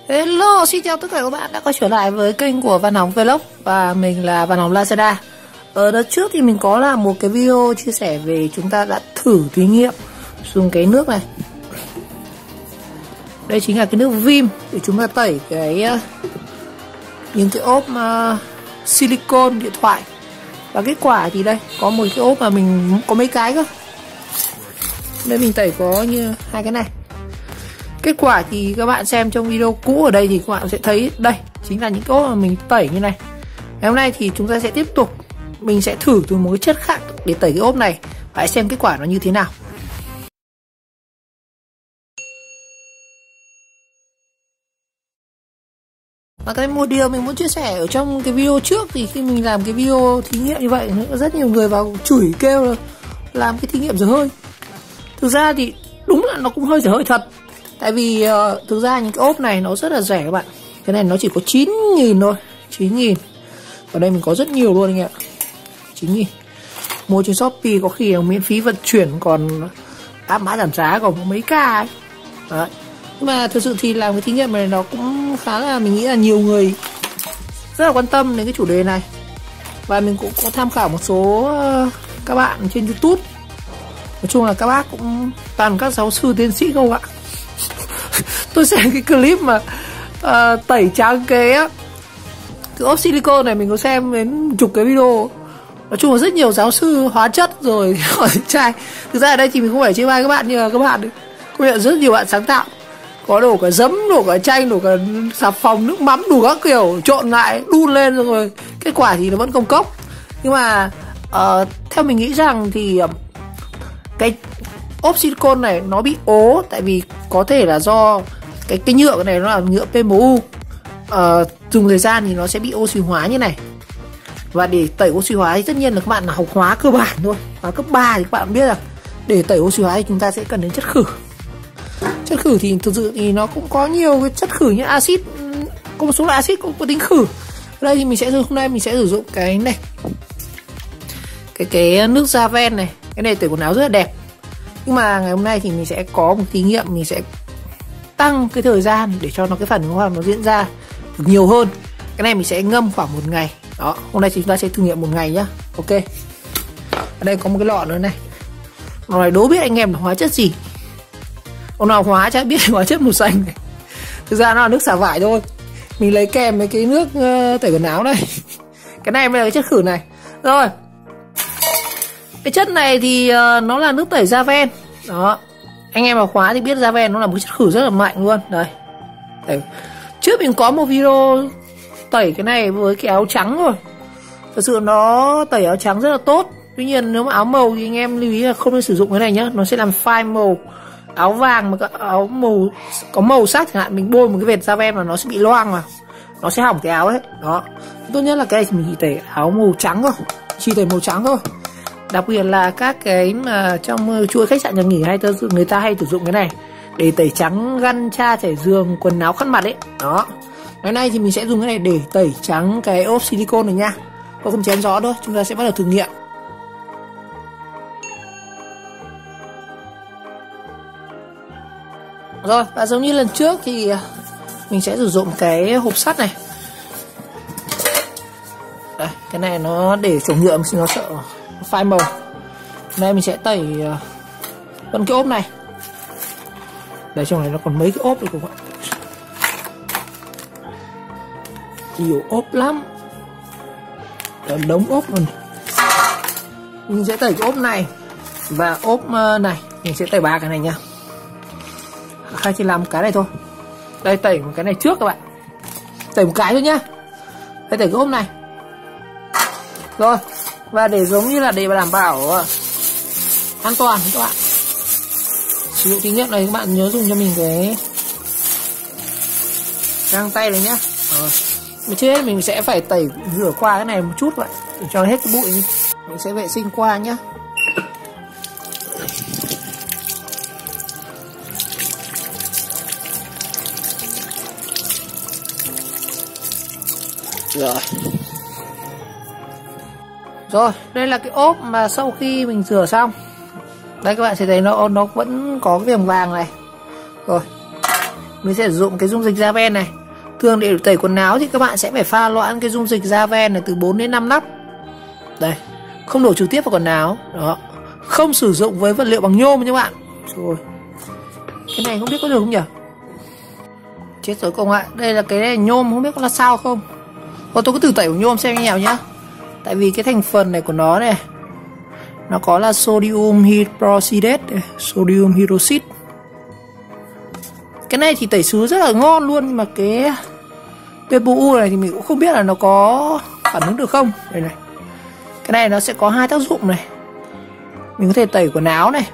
Hello, xin chào tất cả các bạn đã quay trở lại với kênh của Văn Hóng Vlog. Và mình là Văn Hóng Lazada. Ở đợt trước thì mình có làm một cái video chia sẻ về chúng ta đã thử thí nghiệm dùng cái nước này. Đây chính là cái nước Vim để chúng ta tẩy những cái ốp silicone điện thoại. Và kết quả thì đây, có một cái ốp mà mình có mấy cái cơ. Đây mình tẩy có như hai cái này. Kết quả thì các bạn xem trong video cũ ở đây thì các bạn sẽ thấy đây chính là những cái ốp mà mình tẩy như này. Ngày hôm nay thì chúng ta sẽ tiếp tục, mình sẽ thử từ một cái chất khác để tẩy cái ốp này và hãy xem kết quả nó như thế nào. Và cái một điều mình muốn chia sẻ ở trong cái video trước thì khi mình làm cái video thí nghiệm như vậy, rất nhiều người vào chửi kêu là làm cái thí nghiệm dở hơi. Thực ra thì đúng là nó cũng hơi dở hơi thật. Tại vì thực ra những cái ốp này nó rất là rẻ các bạn. Cái này nó chỉ có 9.000 thôi, 9.000. Ở đây mình có rất nhiều luôn anh ạ. 9.000. Mua trên Shopee có khi miễn phí vận chuyển, còn áp mã giảm giá còn có mấy ca ấy. Đấy. Nhưng mà thực sự thì làm cái thí nghiệm này nó cũng khá là, mình nghĩ là nhiều người rất là quan tâm đến cái chủ đề này. Và mình cũng có tham khảo một số các bạn trên YouTube. Nói chung là các bác cũng toàn các giáo sư tiến sĩ không ạ. Tôi xem cái clip mà tẩy trắng cái ốp silicone này, mình có xem đến chục cái video. Nói chung là rất nhiều giáo sư hóa chất rồi hỏi trai. Thực ra ở đây thì mình không phải chê bai các bạn, nhưng mà các bạn công nhận rất nhiều bạn sáng tạo. Có đổ cả giấm, đổ cả chanh, đổ cả xà phòng, nước mắm, đủ các kiểu trộn lại, đun lên rồi kết quả thì nó vẫn công cốc. Nhưng mà theo mình nghĩ rằng thì cái ốp silicone này nó bị ố, tại vì có thể là do cái nhựa này nó là nhựa PMU. Dùng thời gian thì nó sẽ bị oxy hóa như này. Và để tẩy oxy hóa thì tất nhiên là các bạn là học hóa cơ bản thôi. Và cấp 3 thì các bạn biết là để tẩy oxy hóa thì chúng ta sẽ cần đến chất khử. Chất khử thì thực sự thì nó cũng có nhiều cái chất khử như axit, có một số loại axit cũng có tính khử. Ở đây thì hôm nay mình sẽ sử dụng cái này, cái nước Javel này. Cái này tẩy quần áo rất là đẹp. Nhưng mà ngày hôm nay thì mình sẽ có một thí nghiệm, mình sẽ tăng cái thời gian để cho nó cái phản ứng hóa nó diễn ra được nhiều hơn. Cái này mình sẽ ngâm khoảng 1 ngày. Đó, hôm nay thì chúng ta sẽ thử nghiệm 1 ngày nhá. Ok. Ở đây có một cái lọ nữa này. Lọ này đố biết anh em là hóa chất gì. Ông nào hóa chắc biết hóa chất màu xanh này. Thực ra nó là nước xả vải thôi. Mình lấy kèm với cái nước tẩy quần áo này. Cái này mới là cái chất khử này. Rồi. Cái chất này thì nó là nước tẩy Javel. Đó. Anh em vào khóa thì biết Javel nó là một cái chất khử rất là mạnh luôn. Đây. Đấy. Trước mình có một video tẩy cái này với cái áo trắng rồi. Thật sự nó tẩy áo trắng rất là tốt. Tuy nhiên nếu mà áo màu thì anh em lưu ý là không nên sử dụng cái này nhá. Nó sẽ làm phai màu. Áo vàng mà áo màu có màu sắc chẳng hạn, mình bôi một cái vệt Javel mà nó sẽ bị loang mà. Nó sẽ hỏng cái áo ấy. Đó. Tốt nhất là cái này thì mình chỉ tẩy áo màu trắng thôi. Chỉ tẩy màu trắng thôi. Đặc biệt là các cái mà trong chuỗi khách sạn nhà nghỉ người ta hay sử dụng cái này để tẩy trắng găn cha trải giường, quần áo, khăn mặt ấy. Đó. Ngày nay thì mình sẽ dùng cái này để tẩy trắng cái ốp silicone này nha. Có không chém gió thôi, chúng ta sẽ bắt đầu thử nghiệm. Rồi, và giống như lần trước thì mình sẽ sử dụng cái hộp sắt này. Đây, cái này nó để chống nhựa nó sợ phai màu. Đây mình sẽ tẩy vẫn cái ốp này. Đây, trong này nó còn mấy cái ốp này các bạn. Nhiều ốp lắm. Đó, đống ốp luôn. Mình sẽ tẩy cái ốp này và ốp này. Mình sẽ tẩy 3 cái này nha. Khai chỉ làm một cái này thôi. Đây, tẩy một cái này trước các bạn. Tẩy một cái thôi nhá. Đây, tẩy cái ốp này. Rồi. Và để giống như là để đảm bảo an toàn các bạn, sử dụng thí nghiệm này các bạn nhớ dùng cho mình cái găng tay này nhá. Mà trước hết mình sẽ phải tẩy rửa qua cái này một chút vậy để cho hết cái bụi đi. Mình sẽ vệ sinh qua nhá. Rồi, đây là cái ốp mà sau khi mình rửa xong. Đây các bạn sẽ thấy nó vẫn có cái viền vàng này. Rồi, mình sẽ sử dụng cái dung dịch Javel này. Thường để tẩy quần áo thì các bạn sẽ phải pha loãng cái dung dịch Javel này từ 4 đến 5 nắp. Đây, không đổ trực tiếp vào quần áo. Đó. Không sử dụng với vật liệu bằng nhôm nha các bạn. Rồi. Cái này không biết có được không nhỉ? Chết rồi các bạn. Đây là cái này nhôm, không biết có là sao không. Tôi cứ thử tẩy bằng nhôm xem như nào nhá. Tại vì cái thành phần này của nó này, nó có là sodium hydroxide, sodium hydroxide. Cái này thì tẩy sứ rất là ngon luôn, nhưng mà cái PPU này thì mình cũng không biết là nó có phản ứng được không. Đây này. Cái này nó sẽ có hai tác dụng này. Mình có thể tẩy quần áo này,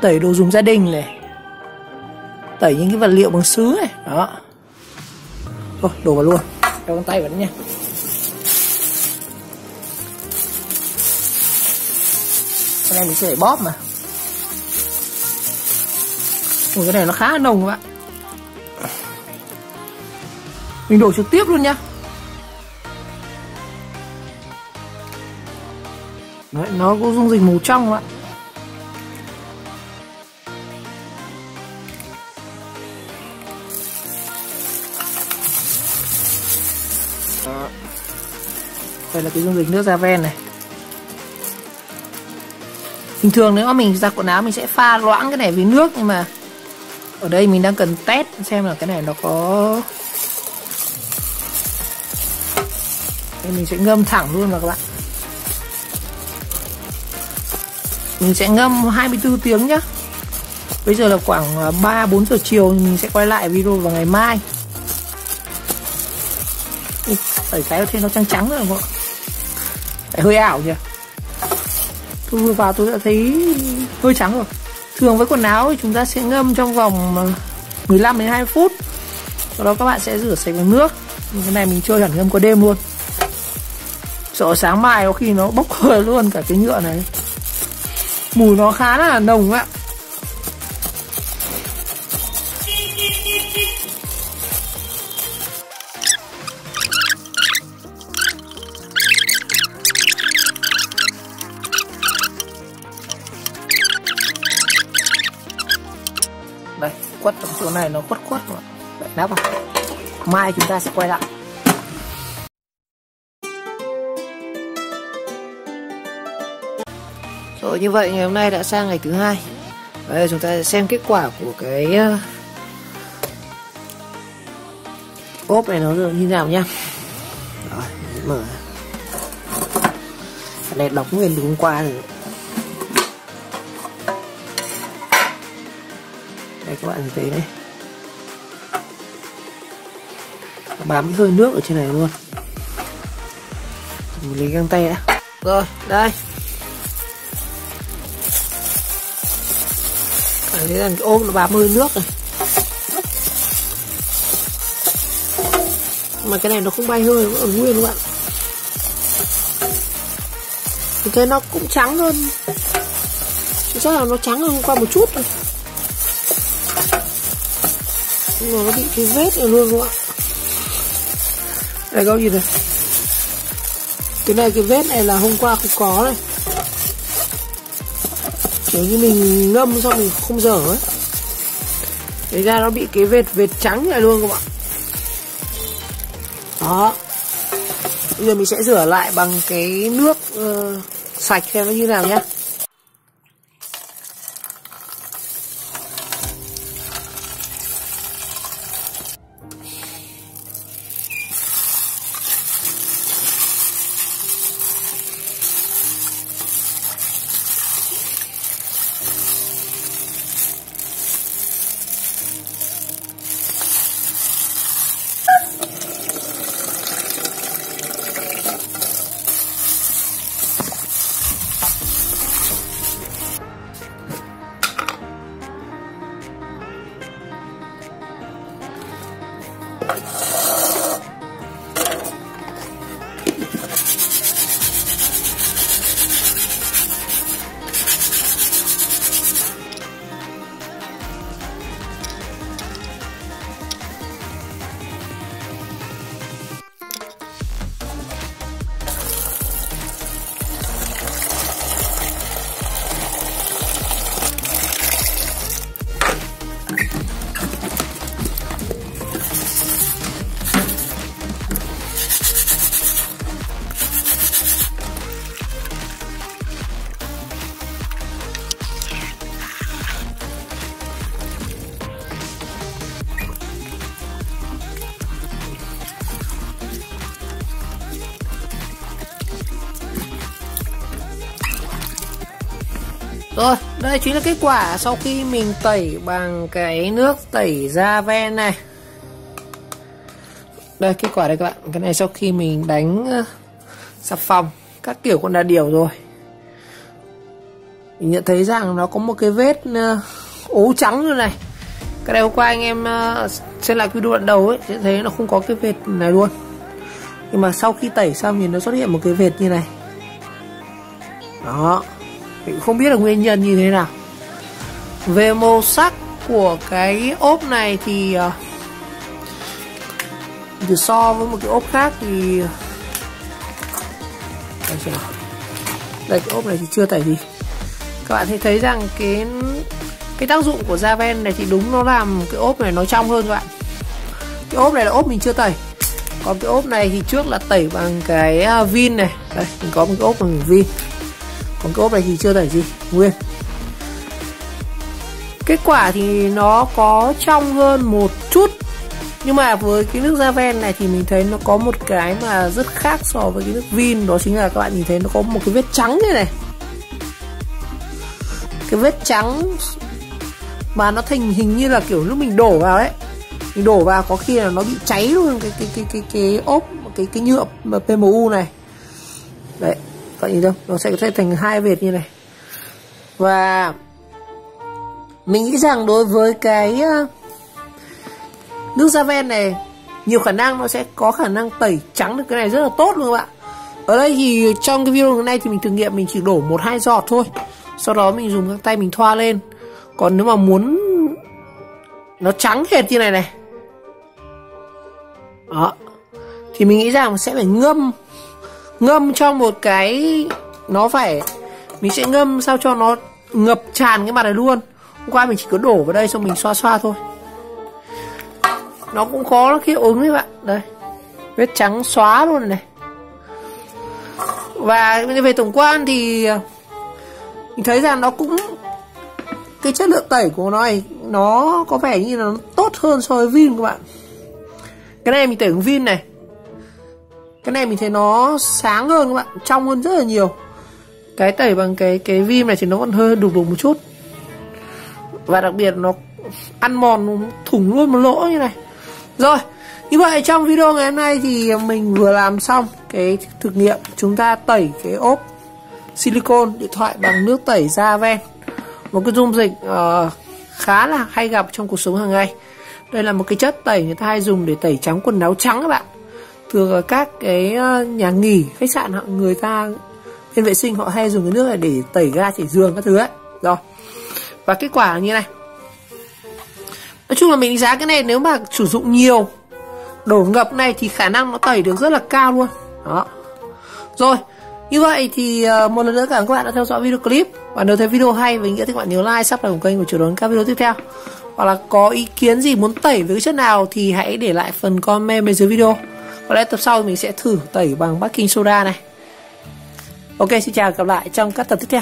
tẩy đồ dùng gia đình này, tẩy những cái vật liệu bằng sứ này. Đó. Thôi đổ vào luôn, cho con tay vào đấy nha. Cái này mình sẽ để bóp mà. Ủa, cái này nó khá là nồng các bạn. Mình đổ trực tiếp luôn nhá. Đấy, nó có dung dịch màu trong các bạn. Đó. Đây là cái dung dịch nước Javel này. Bình thường nếu mà mình giặt quần áo mình sẽ pha loãng cái này với nước, nhưng mà ở đây mình đang cần test xem là cái này nó có. Nên mình sẽ ngâm thẳng luôn vào các bạn. Mình sẽ ngâm 24 tiếng nhá. Bây giờ là khoảng 3-4 giờ chiều, mình sẽ quay lại video vào ngày mai. Tẩy cái thấy nó trắng trắng rồi mọi. Hơi ảo nhỉ. Tôi vừa vào tôi đã thấy hơi trắng rồi. Thường với quần áo thì chúng ta sẽ ngâm trong vòng 15 đến 20 phút. Sau đó các bạn sẽ rửa sạch bằng nước. Cái này mình chơi hẳn ngâm qua đêm luôn. Sợ sáng mai có khi nó bốc hơi luôn cả cái nhựa này. Mùi nó khá là nồng ạ. Đây, quất trong chỗ này nó quất rồi. Đậy nắp vào. Mai chúng ta sẽ quay lại. Rồi, như vậy ngày hôm nay đã sang ngày thứ 2. Đây chúng ta sẽ xem kết quả của cái ốp này nó như nào nhá. Rồi, mở. Cái này đóng nguyên từ hôm qua rồi. Đây các bạn thấy đấy. Bám hơi nước ở trên này luôn. Mình lấy găng tay đã. Rồi, đây. Thấy là cái ôm nó bám hơi nước này. Mà cái này nó không bay hơi, nó ở nguyên các bạn. Thì cái nó cũng trắng hơn. Chắc là nó trắng hơn hôm qua một chút thôi. Nhưng mà nó bị cái vết này luôn các bạn. Đây có gì này. Cái này cái vết này là hôm qua không có này. Kiểu như mình ngâm xong mình không dở ấy. Thế ra nó bị cái vệt trắng này luôn các bạn. Đó. Bây giờ mình sẽ rửa lại bằng cái nước sạch xem nó như nào nhá. Rồi, đây chính là kết quả sau khi mình tẩy bằng cái nước tẩy da ven này. Đây kết quả đây các bạn. Cái này sau khi mình đánh xà phòng các kiểu cũng đã đều rồi. Mình nhận thấy rằng nó có một cái vết ố trắng như này. Cái này hôm qua anh em xem lại video đoạn đầu ấy sẽ thấy nó không có cái vệt này luôn. Nhưng mà sau khi tẩy xong thì nó xuất hiện một cái vệt như này. Đó. Mình không biết là nguyên nhân như thế nào. Về màu sắc của cái ốp này thì so với một cái ốp khác thì đây cái ốp này thì chưa tẩy gì. Các bạn thấy rằng cái tác dụng của da ven này thì đúng nó làm cái ốp này nó trong hơn các bạn. Cái ốp này là ốp mình chưa tẩy. Còn cái ốp này thì trước là tẩy bằng cái vin này. Đây mình có một cái ốp bằng vin. Còn cái ốp này thì chưa tẩy gì, nguyên. Kết quả thì nó có trong hơn một chút. Nhưng mà với cái nước da ven này thì mình thấy nó có một cái mà rất khác so với cái nước vin. Đó chính là các bạn nhìn thấy nó có một cái vết trắng như này. Cái vết trắng mà nó thành hình như là kiểu lúc mình đổ vào ấy. Mình đổ vào có khi là nó bị cháy luôn cái ốp, cái nhựa PMU này. Đấy, các bạn nhìn không? Nó sẽ thành hai vệt như này. Và mình nghĩ rằng đối với cái nước da ven này nhiều khả năng nó sẽ có khả năng tẩy trắng được cái này rất là tốt luôn các bạn. Ở đây thì trong cái video này thì mình thử nghiệm mình chỉ đổ 1-2 giọt thôi. Sau đó mình dùng các tay mình thoa lên. Còn nếu mà muốn nó trắng hệt như này này, đó, thì mình nghĩ rằng sẽ phải ngâm trong một cái, mình sẽ ngâm sao cho nó ngập tràn cái mặt này luôn. Hôm qua mình chỉ có đổ vào đây xong mình xoa thôi. Nó cũng có cái hiệu ứng đấy bạn. Đây, vết trắng xóa luôn này. Và về tổng quan thì mình thấy rằng nó cũng, cái chất lượng tẩy của nó này nó có vẻ như là nó tốt hơn so với vin các bạn. Cái này mình tẩy bằng vin này. Cái này mình thấy nó sáng hơn các bạn, trong hơn rất là nhiều. Cái tẩy bằng cái vin này thì nó còn hơi đục một chút. Và đặc biệt nó ăn mòn thủng luôn một lỗ như này. Rồi, như vậy trong video ngày hôm nay thì mình vừa làm xong cái thực nghiệm chúng ta tẩy cái ốp silicone điện thoại bằng nước tẩy da ven. Một cái dung dịch khá là hay gặp trong cuộc sống hàng ngày. Đây là một cái chất tẩy người ta hay dùng để tẩy trắng quần áo trắng các bạn. Thường ở các cái nhà nghỉ, khách sạn người ta bên vệ sinh họ hay dùng cái nước này để tẩy ga chảy giường các thứ ấy. Rồi. Và kết quả là như này. Nói chung là mình đánh giá cái này nếu mà sử dụng nhiều, đổ ngập này thì khả năng nó tẩy được rất là cao luôn. Đó. Rồi, như vậy thì một lần nữa cảm ơn các bạn đã theo dõi video clip. Và nếu thấy video hay và ý nghĩa thì các bạn nhớ like, subscribe của kênh và chờ đón các video tiếp theo. Hoặc là có ý kiến gì muốn tẩy với cái chất nào thì hãy để lại phần comment bên dưới video. Có lẽ tập sau mình sẽ thử tẩy bằng baking soda này. Ok, xin chào và gặp lại trong các tập tiếp theo.